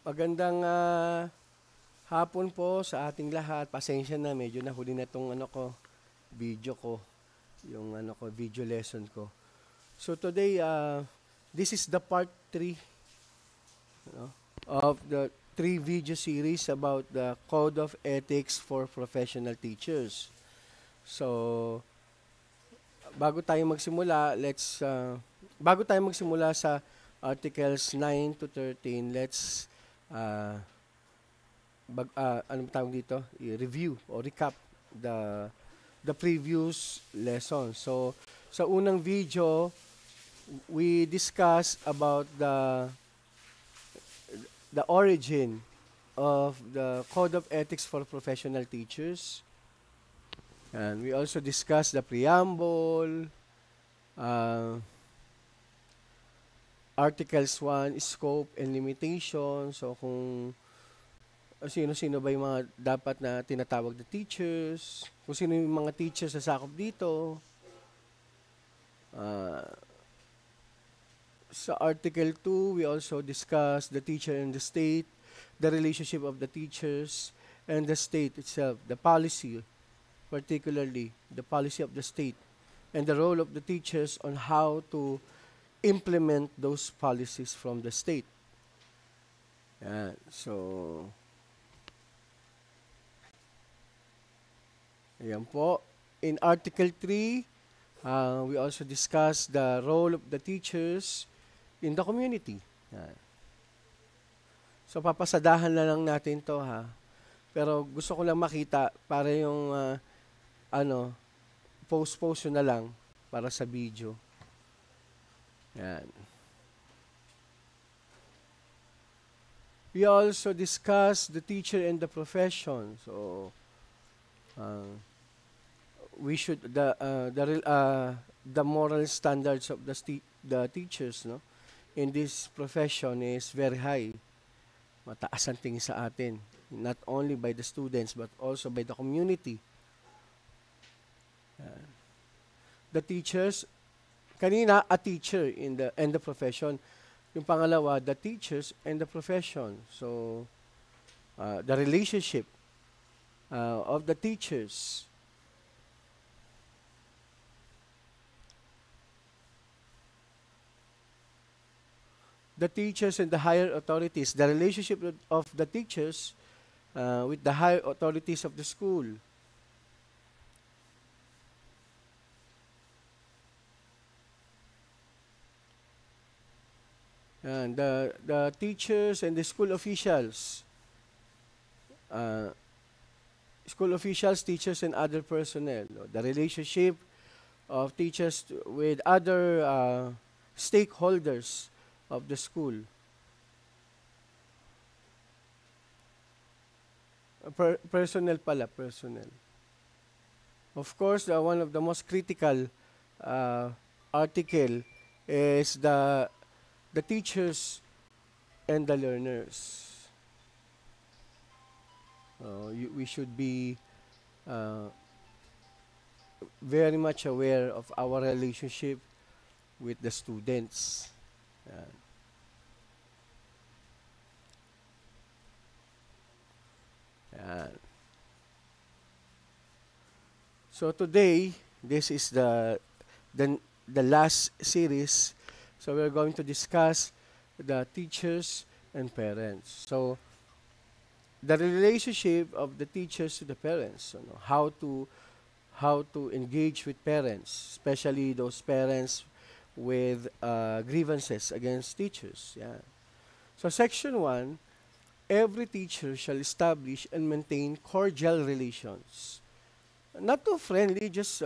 Magandang hapon po sa ating lahat. Pasensya na, medyo nahuli na tong video ko, yung video lesson ko. So today, this is the part 3 of the 3 video series about the Code of Ethics for Professional Teachers. So, bago tayo magsimula sa Articles 9 to 13, let's anong tawag dito? I-review o recap the previous lesson. So, sa unang video, we discussed about the origin of the Code of Ethics for Professional Teachers. And we also discussed the preamble, Articles 1, scope and limitations. So, kung sino-sino ba yung mga dapat na tinatawag na teachers, kung sino yung mga teachers na sakop dito. Sa Article 2, we also discussed the teacher and the state, the relationship of the teachers and the state itself, the policy, particularly the policy of the state, and the role of the teachers on how to implement those policies from the state. Yan. So, ayan po. In Article 3, we also discussed the role of the teachers in the community. Yan. So, papasadahan na lang natin to ha. Pero gusto ko lang makita para yung post na lang para sa video. Yan. We also discussed the teacher and the profession. So, we should the moral standards of the teachers, no, in this profession is very high. Mataas ang tingin sa atin, not only by the students but also by the community. The teachers, kanina a teacher in the profession. Yung pangalawa, the teachers and the profession. So, the relationship of the teachers. The teachers and the higher authorities, the relationship of the teachers with the higher authorities of the school. And the teachers and the school officials, teachers, and other personnel. The relationship of teachers with other stakeholders of the school. Personnel. Of course, one of the most critical article is the teachers and the learners. We should be very much aware of our relationship with the students. So today, this is the last series. So we're going to discuss the teachers and parents. So the relationship of the teachers to the parents, how to engage with parents, especially those parents with grievances against teachers. Yeah. So section 1, every teacher shall establish and maintain cordial relations. Not too friendly, just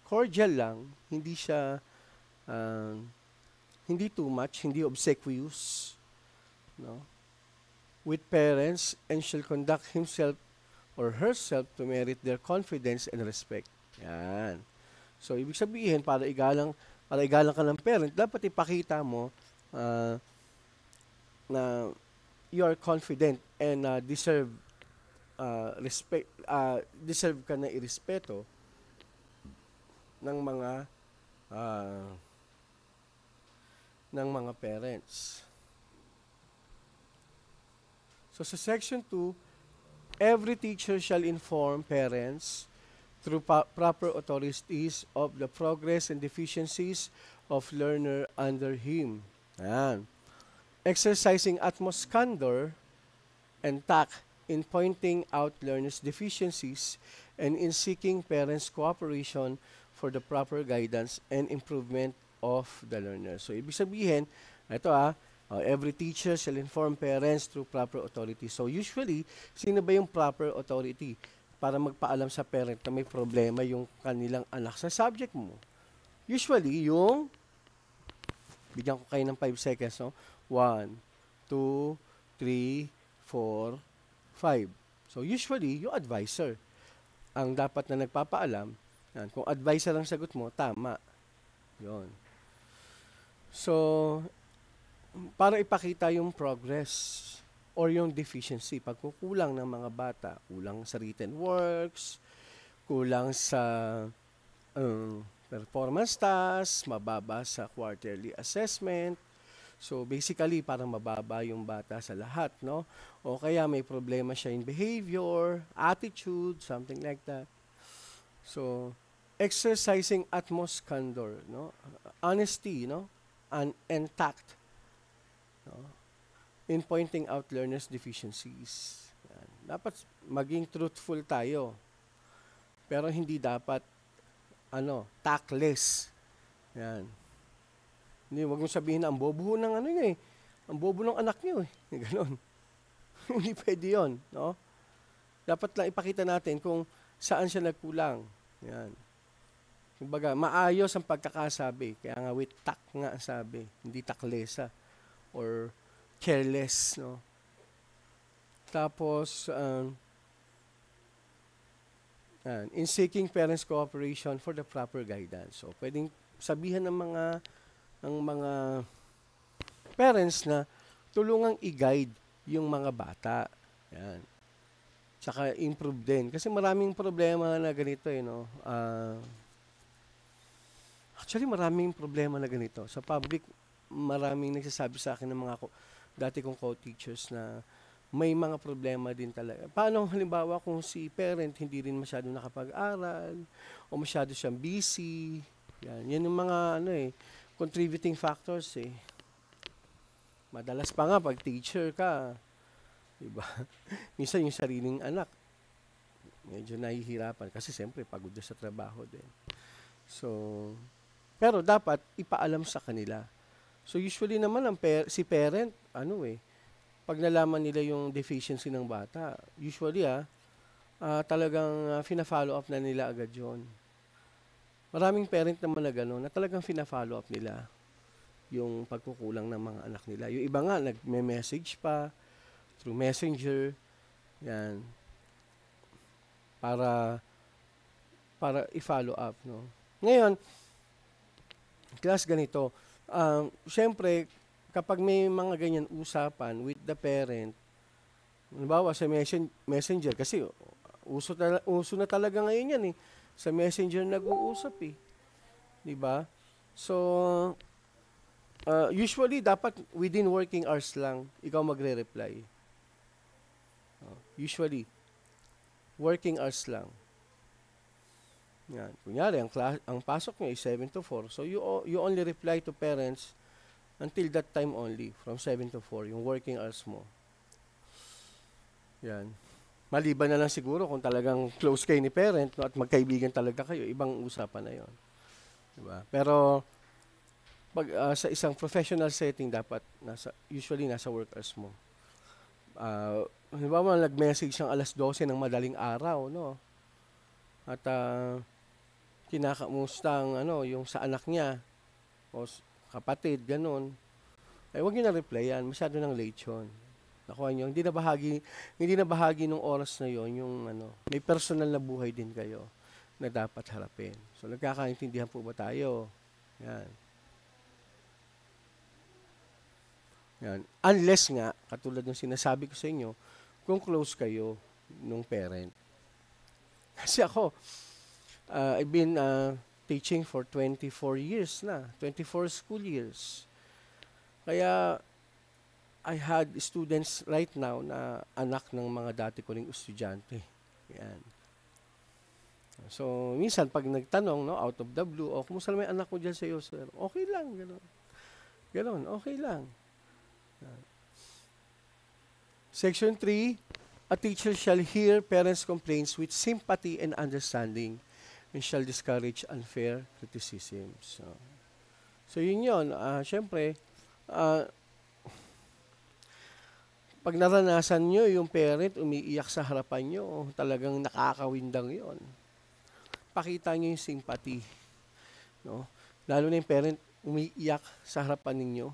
cordial lang. Hindi siya hindi too much, hindi obsequious, no, with parents, and shall conduct himself or herself to merit their confidence and respect. Yan. So, ibig sabihin, para igalang ka ng parent, dapat ipakita mo na you are confident and deserve respect, deserve ka na irespeto ng mga parents. So sa section 2, every teacher shall inform parents through proper authorities of the progress and deficiencies of learner under him. Ayan. Exercising utmost candor and tact in pointing out learners' deficiencies and in seeking parents' cooperation for the proper guidance and improvement of the learner. So, ibig sabihin, ito every teacher shall inform parents through proper authority. So, usually, sino ba yung proper authority para magpaalam sa parent na may problema yung kanilang anak sa subject mo? Usually, yung, bigyan ko kayo ng 5 seconds, no? 1, 2, 3, 4, 5. So, usually, yung advisor ang dapat na nagpapaalam. Yan. Kung advisor ang sagot mo, tama. Yun. So, para ipakita yung progress or yung deficiency, pagkukulang ng mga bata, kulang sa written works, kulang sa performance tasks, mababa sa quarterly assessment. So basically, parang mababa yung bata sa lahat, no? O kaya may problema siya in behavior, attitude, something like that. So, exercising utmost candor, no? Honesty, no? And tact, no? In pointing out learners' deficiencies. Yan. Dapat maging truthful tayo. Pero hindi dapat tactless. Yan. Hindi, wag mong sabihin na ang bobo ng niya ang bobo ng anak niyo Ganon. Hindi pwede yun, no? Dapat lang ipakita natin kung saan siya nagkulang. Yan. Kumbaga, maayos ang pagkakasabi. Kaya nga with tact nga sabi, hindi taklesa or careless, no? Tapos, in seeking parents' cooperation for the proper guidance. So, pwedeng sabihan ng mga parents na tulungang i-guide yung mga bata. Yan. Tsaka improve din. Kasi maraming problema na ganito, no? Actually, maraming problema na ganito. Sa public, maraming nagsasabi sa akin ng mga dati kong co-teachers na may mga problema din talaga. Paano halimbawa kung si parent hindi rin masyado nakapag-aral o masyado siyang busy? Yan yung mga contributing factors Madalas pa nga pag teacher ka, diba? Minsan yung sariling anak, medyo nahihirapan kasi siyempre pagod sa trabaho din. So, pero dapat ipaalam sa kanila. So usually naman si parent, pag nalaman nila yung deficiency ng bata, usually talagang fina-follow up na nila agad yun. Maraming parent naman na gano'n, na talagang fina-follow up nila yung pagkukulang ng mga anak nila. Yung iba nga, nagme-message pa through messenger, yan, para i-follow up, no? Ngayon, class ganito, syempre, kapag may mga ganyan usapan with the parent, halimbawa sa messenger, kasi uso na talaga ngayon yan sa messenger nag-uusap diba? So, usually, dapat within working hours lang, ikaw magre-reply. Usually, working hours lang. Yan. Kunyari, ang pasok nyo is 7 to 4. So, you only reply to parents until that time only, from 7 to 4, yung working hours mo. Yan. Maliban na lang siguro kung talagang close kayo ni parent, no, at magkaibigan talaga kayo, ibang usapan na yon. Diba? Pero, pag sa isang professional setting, dapat usually nasa work hours mo. Halimbawa, nag-message siyang alas 12 ng madaling araw, no? At kinakamusta yung sa anak niya o kapatid, ganun. Ay, huwag niyo na replyan, masyado nang late yun. Nakuha niyo, hindi na bahagi ng oras na yon yung may personal na buhay din kayo na dapat harapin. So, nagkakaintindihan po ba tayo? Yan. Yan. Unless nga, katulad ng sinasabi ko sa inyo, kung close kayo nung parent. Kasi ako, I've been teaching for 24 years na, 24 school years. Kaya, I had students right now na anak ng mga dati ko ring estudyante. Yan. So, minsan pag nagtanong, no, out of the blue, kumusta naman yung anak mo dyan sa iyo, sir? Okay lang, gano'n. Gano'n, okay lang. Section 3, a teacher shall hear parents' complaints with sympathy and understanding and shall discourage unfair criticism. So yun yun. Siyempre, pag naranasan nyo yung parent umiiyak sa harapan nyo, talagang nakakawindang yon. Pakita nyo yung sympathy. No? Lalo na yung parent umiiyak sa harapan ninyo.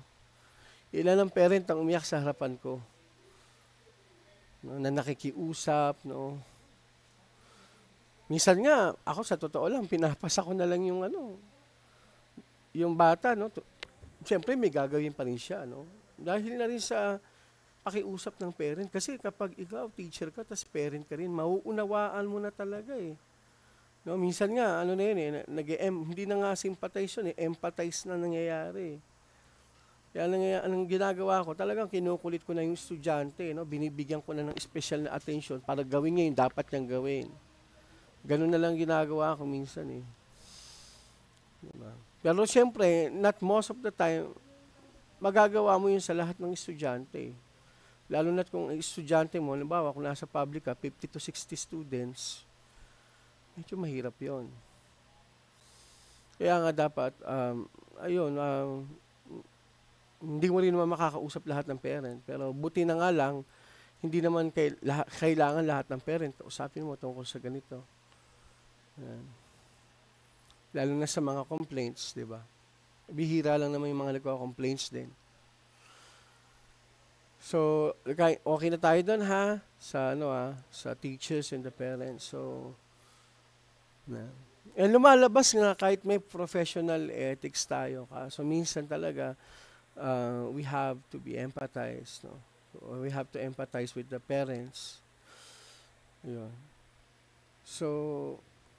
Ilan ang parent ang umiyak sa harapan ko? No, na nakikiusap, no? Minsan nga, ako sa totoo lang, pinapasa ko na lang yung yung bata, no? Siyempre, may gagawin pa rin siya, no? Dahil na rin sa pakiusap ng parent. Kasi kapag ikaw, teacher ka, tas parent ka rin, mauunawaan mo na talaga eh. No, minsan nga, ano na yun eh, hindi na nga sympathize yun eh, empathize na nangyayari. Kaya anong ginagawa ko, talagang kinukulit ko na yung estudyante, no? Binibigyan ko na ng special na attention para gawin niya yung dapat niyang gawin. Ganun na lang ginagawa ko minsan eh. Diba? Pero siyempre, not most of the time, magagawa mo yun sa lahat ng estudyante. Lalo na't kung estudyante mo, halimbawa kung nasa public ka, 50 to 60 students, medyo mahirap yon. Kaya nga dapat, hindi mo rin naman makakausap lahat ng parent. Pero buti na nga lang, hindi naman kailangan lahat ng parent. Usapin mo tungkol sa ganito. Yan. Lalo na sa mga complaints, di ba? Bihira lang naman yung mga nagko-complaints din. So, okay na tayo doon ha? Sa teachers and the parents. So, and lumalabas nga kahit may professional ethics tayo. So, minsan talaga, we have to be empathized, no? We have to empathize with the parents. Yun. So,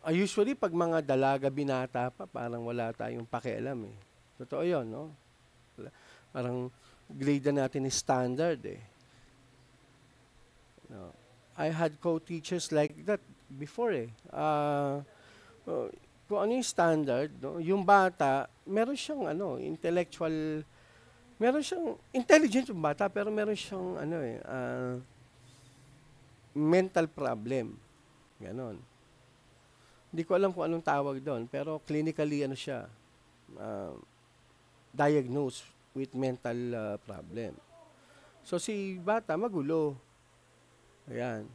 usually pag mga dalaga binata pa, parang wala tayong pakialam eh. Totoo yun, no? Parang grade na natin is standard eh. No. I had co-teachers like that before eh. Kung ano yung standard, no? Yung bata, meron siyang intellectual. Meron siyang intelligent yung bata, pero meron siyang mental problem. Ganon. Hindi ko alam kung anong tawag doon, pero clinically siya, diagnosed with mental problem. So si bata magulo. Ayan.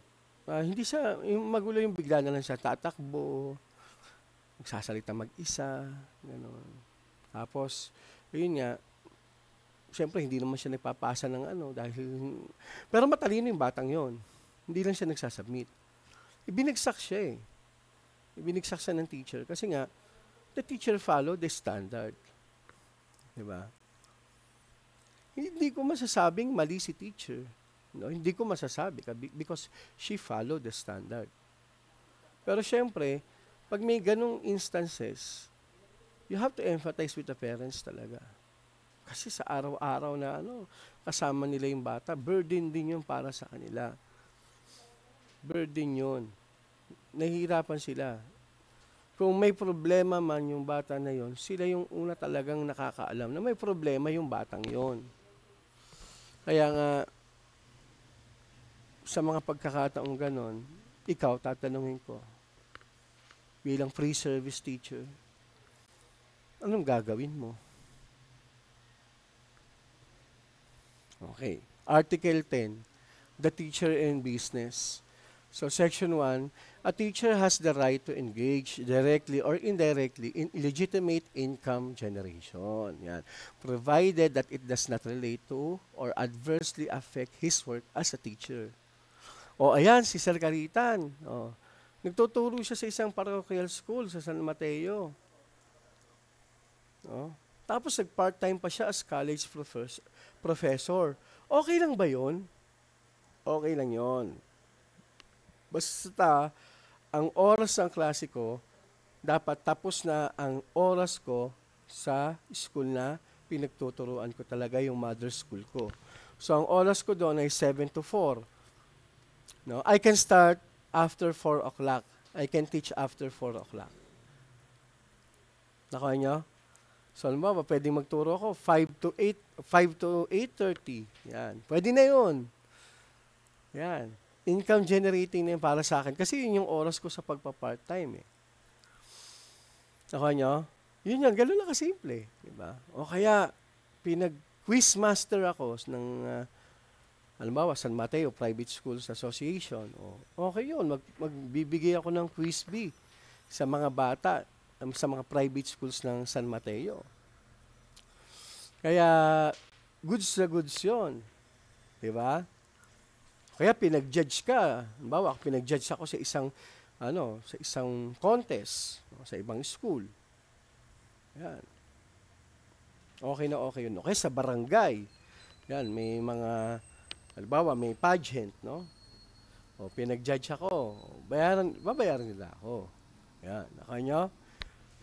Hindi siya, yung magulo yung bigla na lang siya tatakbo, magsasalita mag-isa, ganon. Tapos, yun nga, siyempre, hindi naman siya nagpapasa ng pero matalino yung batang yon. Hindi lang siya nagsasubmit. Ibinagsak siya eh. Ibinagsak siya ng teacher. Kasi nga, the teacher followed the standard. Diba? Hindi ko masasabing mali si teacher. No? Hindi ko masasabi because she followed the standard. Pero siyempre, pag may ganong instances, you have to empathize with the parents talaga. Kasi sa araw-araw na kasama nila yung bata, burden din yun para sa kanila. Burden yun. Nahihirapan sila. Kung may problema man yung bata na yun, sila yung una talagang nakakaalam na may problema yung batang yun. Kaya nga, sa mga pagkakataong ganon, ikaw, tatanungin ko, bilang free service teacher, anong gagawin mo? Okay. Article 10, the teacher in business. So, Section 1, a teacher has the right to engage directly or indirectly in illegitimate income generation. Yan. Provided that it does not relate to or adversely affect his work as a teacher. Ayan, si Sir Caritan. Nagtuturo siya sa isang parochial school sa San Mateo. Tapos nag-part-time pa siya as college professor. Okay lang ba yun? Okay lang yon. Basta, ang oras ng klase ko, dapat tapos na ang oras ko sa school na pinagtuturuan ko talaga yung mother school ko. So, ang oras ko doon ay 7 to 4. No? I can start after 4 o'clock. I can teach after 4 o'clock. Nakuha nyo? So, alam mo, pwedeng magturo ako 5 to 8, 5 to 8:30. Yan. Pwede na yun. Yan. Income generating na yun para sa akin. Kasi yun yung oras ko sa pagpa-part-time eh. Nakuha nyo? Yun yan. Ganun lang kasimple. Diba? O kaya, pinag-quiz master ako ng, halimbawa, San Mateo Private Schools Association. O, okay yun. Magbibigay ako ng quiz bee sa mga bata sa mga private schools ng San Mateo. Kaya, goods na goods yun. Diba? Kaya pinag-judge ka. Halimbawa, pinag-judge ako sa isang contest, sa ibang school. Yan. Okay na okay yun. Okay, sa barangay. Yan, may mga, halimbawa, may pageant, no? O, pinag-judge ako. Babayaran nila ako. Yan, nakanyo?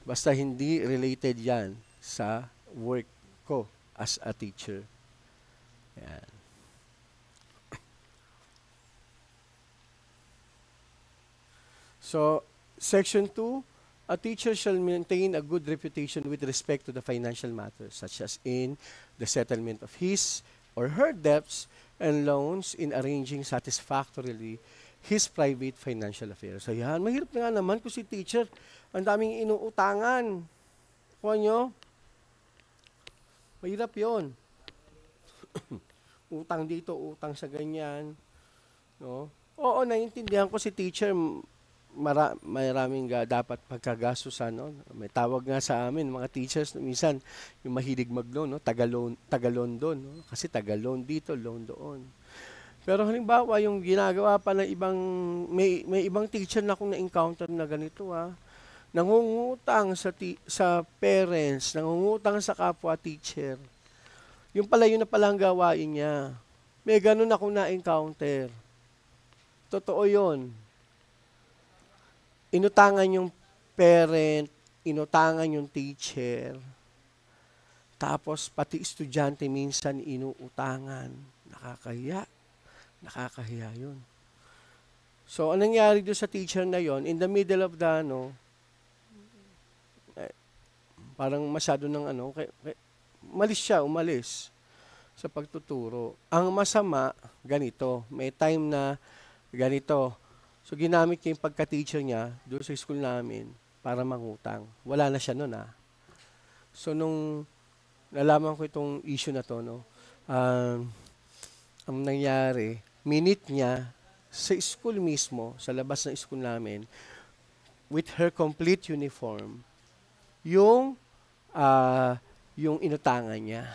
Basta hindi related yan sa work ko as a teacher. Yan. So, Section 2, a teacher shall maintain a good reputation with respect to the financial matters, such as in the settlement of his or her debts and loans in arranging satisfactorily his private financial affairs. So yan, mahirap na nga naman kung si teacher, ang daming inuutangan. Kuha nyo? Mahirap yon. Utang dito, utang sa ganyan. No? Oo, naiintindihan ko si teacher, maraming dapat pagkagastusan. No? May tawag nga sa amin, mga teachers, minsan, yung mahilig mag-loan, no? taga-loan doon. No? Kasi taga-loan dito, loan doon. Pero halimbawa, yung ginagawa pa ng may ibang teacher na akong na-encounter na ganito, nangungutang sa parents, nangungutang sa kapwa teacher. Yung pala, yun na pala ang gawain niya. May ganun akong na-encounter. Totoo yun. Inutangan yung parent, inutangan yung teacher, tapos pati estudyante minsan inuutangan. Nakakahiya yun. So, anong nangyari doon sa teacher na yon? In the middle of the, parang masyado ng umalis sa pagtuturo. Ang masama, ganito, may time na ganito. So, ginamit niya yung pagka-teacher niya doon sa school namin para mangutang. Wala na siya noon, So, nung nalaman ko itong issue na to, ang nangyari, minute niya sa school mismo, sa labas ng school namin, with her complete uniform, yung inutangan niya.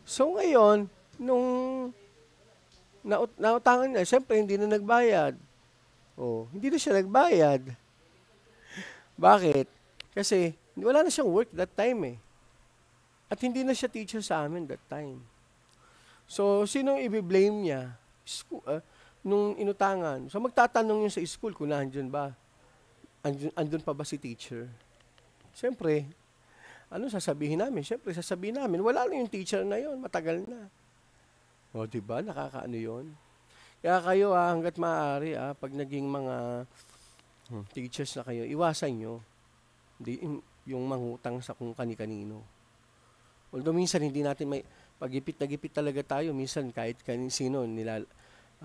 So ngayon, nung nautangan niya, siyempre hindi na nagbayad. Hindi na siya nagbayad. Bakit? Kasi wala na siyang work that time At hindi na siya teacher sa amin that time. So, sinong i-blame niya? Nung inutangan. So, magtatanong yun sa school kung nandun ba? Andun pa ba si teacher? Siyempre, sasabihin namin? Siyempre, sasabihin namin, wala na yung teacher na yun, matagal na. Diba? Nakakaano yun? Kaya kayo, hanggat maaari, pag naging mga teachers na kayo, iwasan nyo. Yung mangutang sa kung kani-kanino. Although minsan hindi natin pag-ipit talaga tayo, minsan kahit sino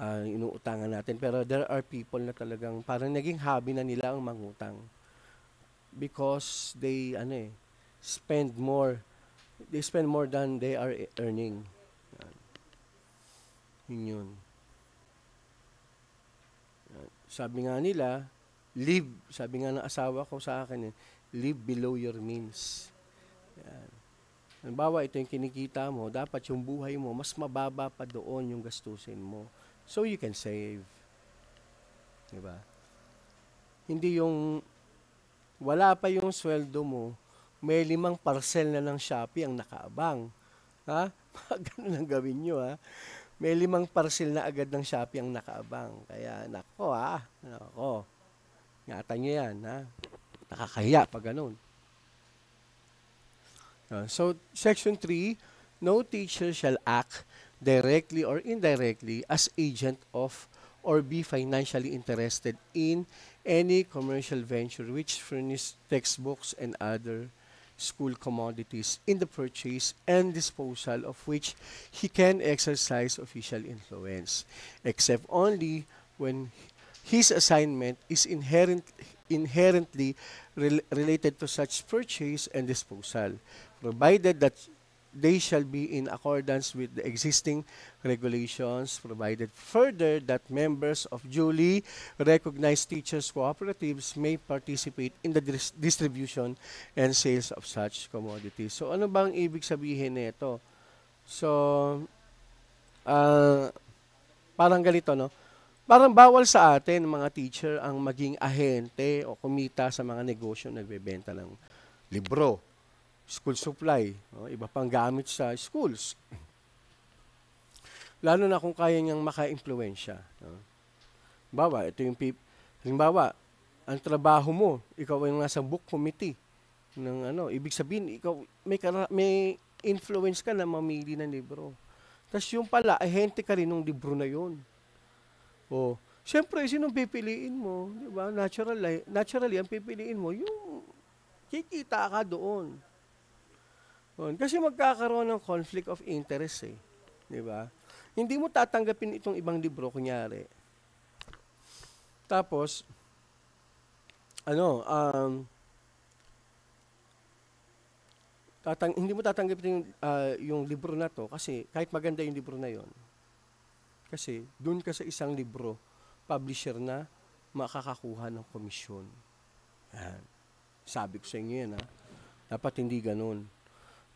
inuutangan natin. Pero there are people na talagang parang naging hobby na nila ang mangutang. Because they spend more than they are earning. Yun. Sabi nga nila, sabi nga ng asawa ko sa akin, live below your means. Yan. Halimbawa, ito yung kinikita mo, dapat yung buhay mo, mas mababa pa doon yung gastusin mo. So you can save. Diba? Hindi yung, wala pa yung sweldo mo, may 5 parcel na ng Shopee ang nakaabang. Ganun ang gawin nyo, May 5 parcel na agad ng Shopee ang nakaabang. Kaya, nako. Ingatan nyo yan, Nakakahiya pag ganun. So, Section 3, no teacher shall act directly or indirectly as agent of or be financially interested in any commercial venture which furnish textbooks and other school commodities in the purchase and disposal of which he can exercise official influence, except only when his assignment is inherently related to such purchase and disposal, provided that they shall be in accordance with the existing regulations, provided further that members of duly recognized teachers' cooperatives may participate in the distribution and sales of such commodities. So ano bang ibig sabihin nito? So, ah, parang ganito, no? Parang bawal sa atin, mga teacher, ang maging ahente o kumita sa mga negosyo na nagbebenta ng libro, school supply, no? Iba pang gamit sa schools. Lalo na kung kaya niyang maka-impluwensya. No? Halimbawa, ang trabaho mo, ikaw ay nasa book committee ng ano, ibig sabihin ikaw may influence ka na mamili ng libro. Tapos yung pala, ahente ka rin ng libro na yun. O, siyempre, sinong pipiliin mo? Di ba? Naturally, ang pipiliin mo, yung kikita ka doon. Kasi magkakaroon ng conflict of interest eh. Di ba? Hindi mo tatanggapin itong ibang libro, kunyari. Tapos, hindi mo tatanggapin yung libro na to kasi kahit maganda yung libro na yon. Kasi doon ka sa isang libro, publisher na makakakuha ng komisyon. Yan. Sabi ko sa inyo yan, ha? Dapat hindi ganun.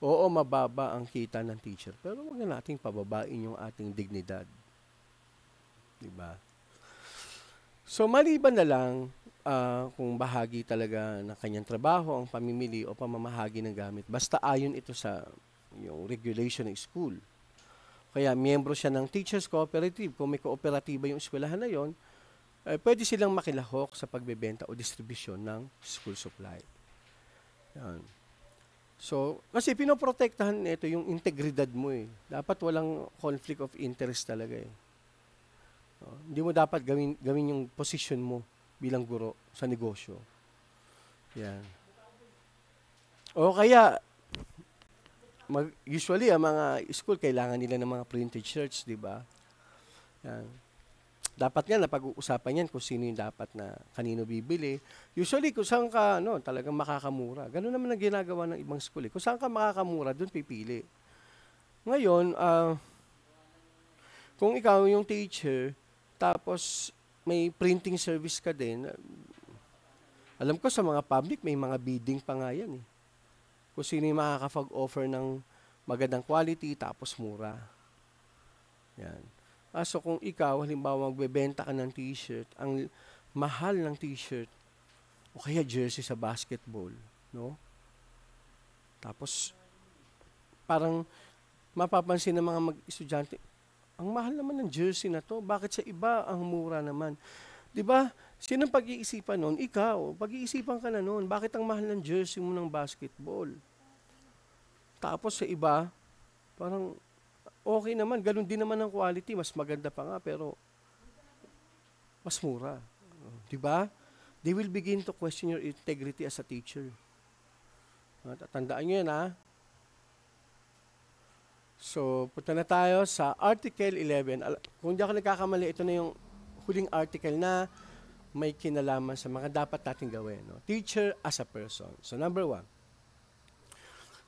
Oo, mababa ang kita ng teacher, pero huwag na nating pababain yung ating dignidad. Diba? So, maliban na lang kung bahagi talaga ng kanyang trabaho, ang pamimili o pamamahagi ng gamit, basta ayon ito sa yung regulation ng school. Kaya miyembro siya ng teachers cooperative. Kung may kooperatiba yung eskwelahan na yon, pwede silang makilahok sa pagbebenta o distribusyon ng school supply. Yan. So, kasi pinoprotektahan nito yung integridad mo eh. Dapat walang conflict of interest talaga eh. Hindi mo dapat gawin yung position mo bilang guro sa negosyo. Yan. O kaya, usually, ang mga school, kailangan nila ng mga printed shirts, di ba? Yan. Dapat nga, napag-uusapan yan kung sino yung dapat na kanino bibili. Usually, kung saan ka, talagang makakamura. Ganun naman ang ginagawa ng ibang school. Kung saan ka makakamura, doon pipili. Ngayon, kung ikaw yung teacher, tapos may printing service ka din, alam ko sa mga public, may mga bidding pa nga yan eh. Kung sino yung makakapag-offer ng magandang quality tapos mura. Yan. So kung ikaw, halimbawa magbebenta ka ng t-shirt, ang mahal ng t-shirt, o kaya jersey sa basketball, no? Tapos, parang mapapansin ng mga mag-estudyante, ang mahal naman ng jersey na to, bakit sa iba ang mura naman? 'Di ba? Sinong pag-iisipan nun? Ikaw. Pag-iisipan ka na nun. Bakit ang mahal ng jersey mo ng basketball? Tapos sa iba, parang okay naman. Ganun din naman ang quality. Mas maganda pa nga, pero mas mura. 'Di ba? They will begin to question your integrity as a teacher. Tandaan nyo yan, ha? So, punta na tayo sa Article 11. Kung di ako nagkakamali, ito na yung huling article na may kinalaman sa mga dapat nating gawin. No? Teacher as a person. So, number 1.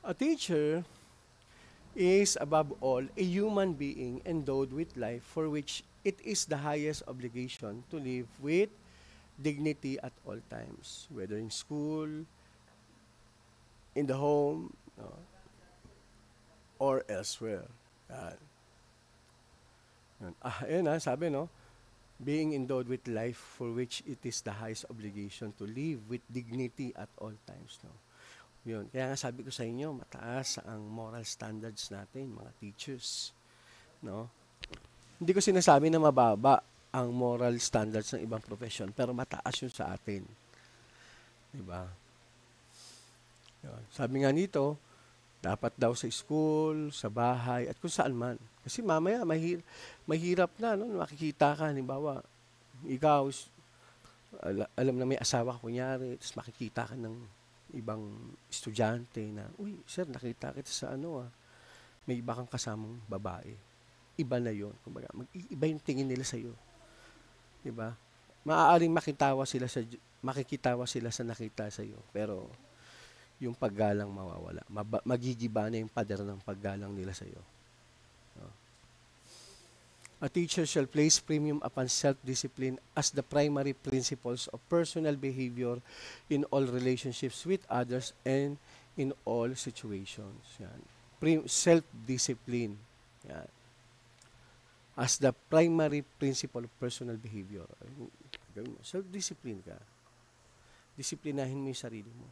A teacher is, above all, a human being endowed with life for which it is the highest obligation to live with dignity at all times, whether in school, in the home, or elsewhere. Yan. Sabi, no? Being endowed with life for which it is the highest obligation to live with dignity at all times. No? Yun. Kaya nga sabi ko sa inyo, mataas ang moral standards natin, mga teachers. No? Hindi ko sinasabi na mababa ang moral standards ng ibang profession, pero mataas yun sa atin. Diba? Yun. Sabi nga nito, Dapat daw sa school, sa bahay, at kung saan man. Kasi mamaya, mahirap na, no? Makikita ka, halimbawa, ikaw, alam na may asawa ka, kunyari, tapos makikita ka ng ibang estudyante na, uy, sir, nakita kita sa ano may iba kang kasamang babae. Iba na yon. Kumbaga, iba yung tingin nila sa iyo. 'Di ba? Maaaring makikitawa sila sa nakita sa iyo, pero yung paggalang mawawala. Magigiba na yung pader ng paggalang nila sa iyo. No? A teacher shall place premium upon self-discipline as the primary principles of personal behavior in all relationships with others and in all situations. Yan. Self-discipline. Yan. As the primary principle of personal behavior. Self-discipline ka. Disiplinahin mo yung sarili mo.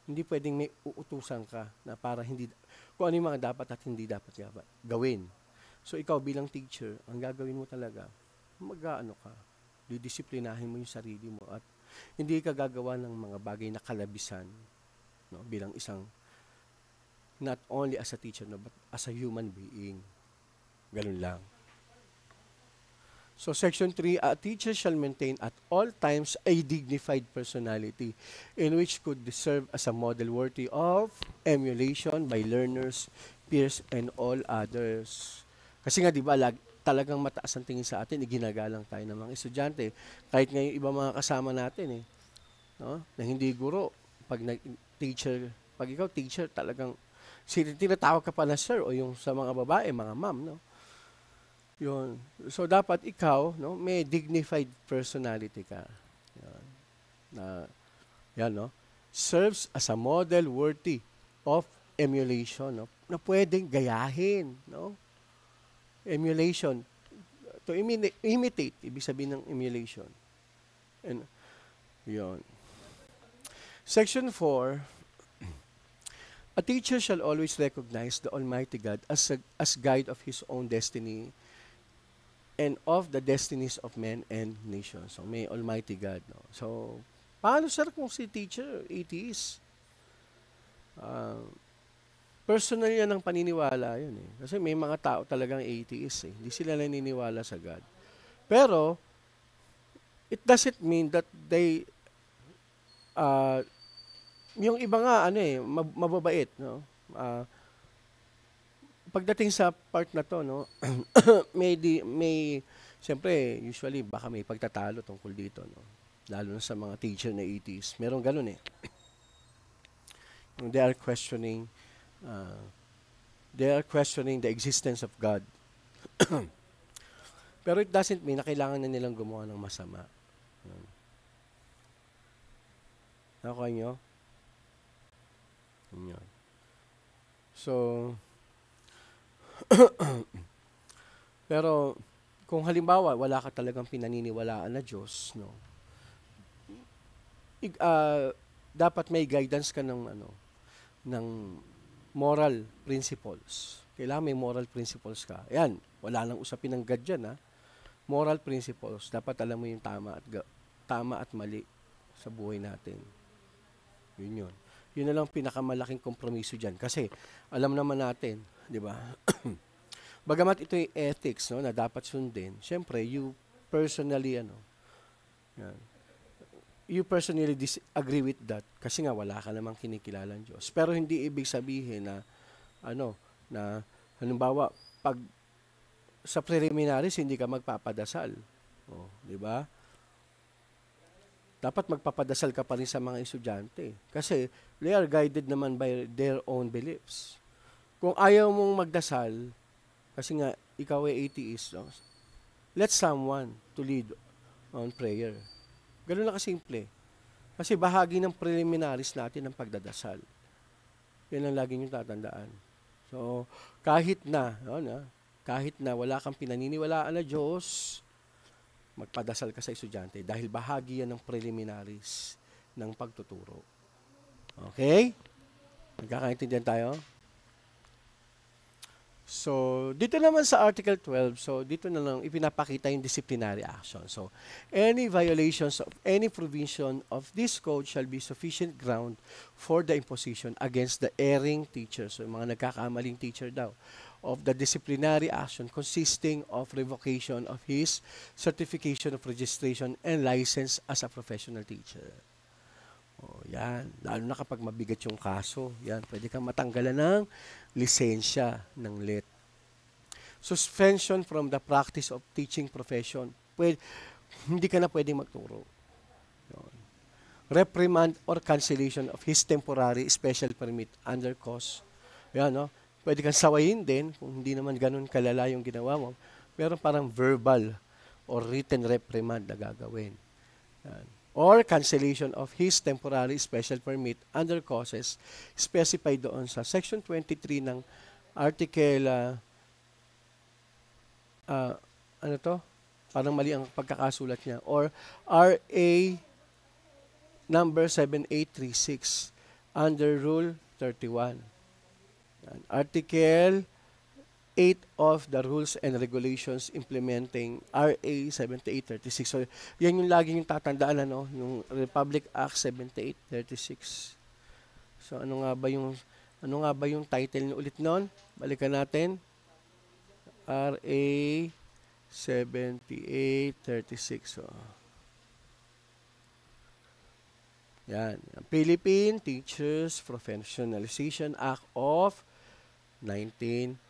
Hindi pwedeng may uutusan ka na para hindi, kung ano yung mga dapat at hindi dapat gawin. So ikaw bilang teacher, ang gagawin mo talaga, mag-ano ka, didisiplinahin mo yung sarili mo at hindi ka gagawa ng mga bagay na kalabisan, no, bilang isang, not only as a teacher, no, but as a human being. Ganun lang. So section 3, a teacher shall maintain at all times a dignified personality in which could serve as a model worthy of emulation by learners, peers, and all others. Kasi nga, di ba, talagang mataas ang tingin sa atin, iginagalang tayo ng mga estudyante. Kahit ngayon iba mga kasama natin, no? Na hindi guro. Pag ikaw teacher, talagang tinatawag ka pa na sir o yung sa mga babae, mga ma'am, no? Yun. So, dapat ikaw, no, may dignified personality ka. Yan, no? Serves as a model worthy of emulation, no? Na pwedeng gayahin, no? Emulation. To imitate, ibig sabihin ng emulation. And, yun. Section 4, a teacher shall always recognize the Almighty God as guide of His own destiny and of the destinies of men and nations. So, may Almighty God. No? So, paano sir kung si teacher, atheist? Personal yan ang paniniwala yun eh. Kasi may mga tao talagang atheist eh. Hindi sila naniniwala sa God. Pero, it doesn't mean that they, yung iba nga, mababait, no? Pagdating sa part na to, no, siyempre, usually, baka may pagtatalo tungkol dito, no? Lalo na sa mga teacher na atheists. Meron ganun eh. They are questioning the existence of God. Pero it doesn't mean na kailangan na nilang gumawa ng masama. Nakuha nyo? Yun. So, pero, kung halimbawa, wala ka talagang pinaniniwalaan na Diyos, no? Dapat may guidance ka ng moral principles. Kailangan may moral principles ka. Ayan, wala nang usapin ng God dyan, ha? Moral principles. Dapat alam mo yung tama at mali sa buhay natin. Yun. Yun na lang pinakamalaking kompromiso dyan. Kasi, alam naman natin, di ba? Bagamat ito yung ethics, no, na dapat sundin, syempre, you personally disagree with that kasi nga wala ka namang kinikilalang Diyos. Pero hindi ibig sabihin na halimbawa, pag sa preliminaries hindi ka magpapadasal. Di ba? Dapat magpapadasal ka pa rin sa mga estudyante kasi they are guided naman by their own beliefs. Kung ayaw mong magdasal, kasi nga ikaw ay atheist, no? Let someone to lead on prayer. Ganun lang kasimple. Kasi bahagi ng preliminaries natin ang pagdadasal. Yan ang lagi niyong tatandaan. So, kahit na wala kang pinaniniwalaan na Diyos, magpadasal ka sa estudyante dahil bahagi yan ng preliminaries ng pagtuturo. Okay? Nagkakaintindihan tayo? So, dito naman sa Article 12, so dito na lang ipinapakita yung disciplinary action. So, any violations of any provision of this code shall be sufficient ground for the imposition against the erring teacher. So, yung mga nagkakamaling teacher daw of the disciplinary action consisting of revocation of his certification of registration and license as a professional teacher. O, yan. Lalo na kapag mabigat yung kaso. Yan, pwede kang matanggalan ng lisensya ng LET. Suspension from the practice of teaching profession. Hindi ka na pwedeng magturo. Yun. Reprimand or cancellation of his temporary special permit under cause. Yan, no? Pwede kang sawayin din kung hindi naman ganun kalala yung ginawa mo. Pero parang verbal or written reprimand na gagawin. Yan. Or cancellation of his temporary special permit under causes specified doon sa Section 23 ng Article, ano to? Parang mali ang pagkakasulat niya. Or RA number 7836 under Rule 31. Yan. Article 8 of the Rules and Regulations implementing RA 7836. So, yan yung lagi yung tatandaan, ano, yung Republic Act 7836. So, ano nga ba yung title niyo ulit noon? Balikan natin. RA 7836. So, yan. Philippine Teachers Professionalization Act of 1994.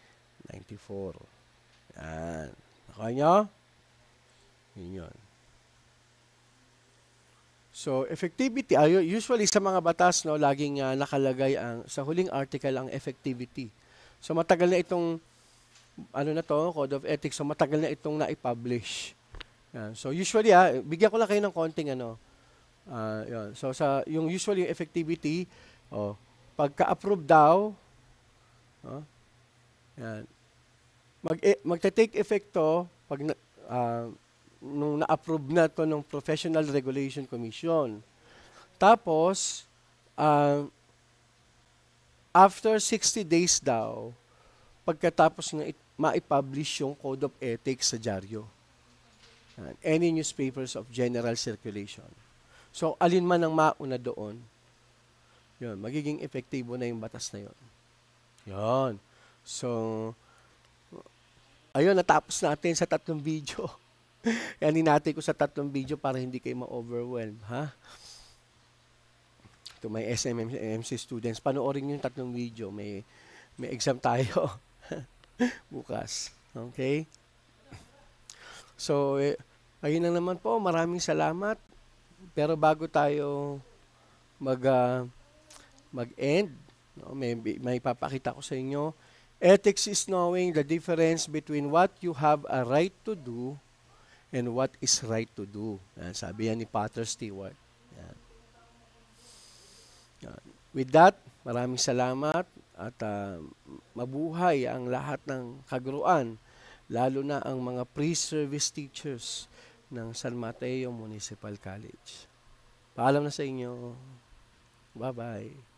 Yan. Nakuha nyo? Yun. So, effectivity, usually sa mga batas, no, laging nakalagay sa huling article ang effectivity. So, matagal na itong, Code of Ethics, so matagal na itong na-publish. Yan. So, usually, bigyan ko lang kayo ng konting, yun. So, yung usually yung effectivity, pagka-approve daw, yan, magte-take effect to pag nung na-approve na to ng Professional Regulation Commission. Tapos, after 60 days daw, pagkatapos na ma-publish yung Code of Ethics sa dyaryo. Any newspapers of general circulation. So, alin man ang mauna doon, yun, magiging epektibo na yung batas na yun. Yun. So, ayun, natapos natin sa 3 video. Yan natin ko sa 3 video para hindi kayo ma-overwhelm, ha? To my SMMC students, panoorin yung 3 video. May exam tayo bukas. Okay? So, ayun lang naman po. Maraming salamat. Pero bago tayo mag-end, no, may papakita ko sa inyo. Ethics is knowing the difference between what you have a right to do and what is right to do. Yan, sabi yan ni Potter Stewart. Yan. Yan. With that, maraming salamat at mabuhay ang lahat ng kaguruan, lalo na ang mga pre-service teachers ng San Mateo Municipal College. Paalam na sa inyo. Bye-bye.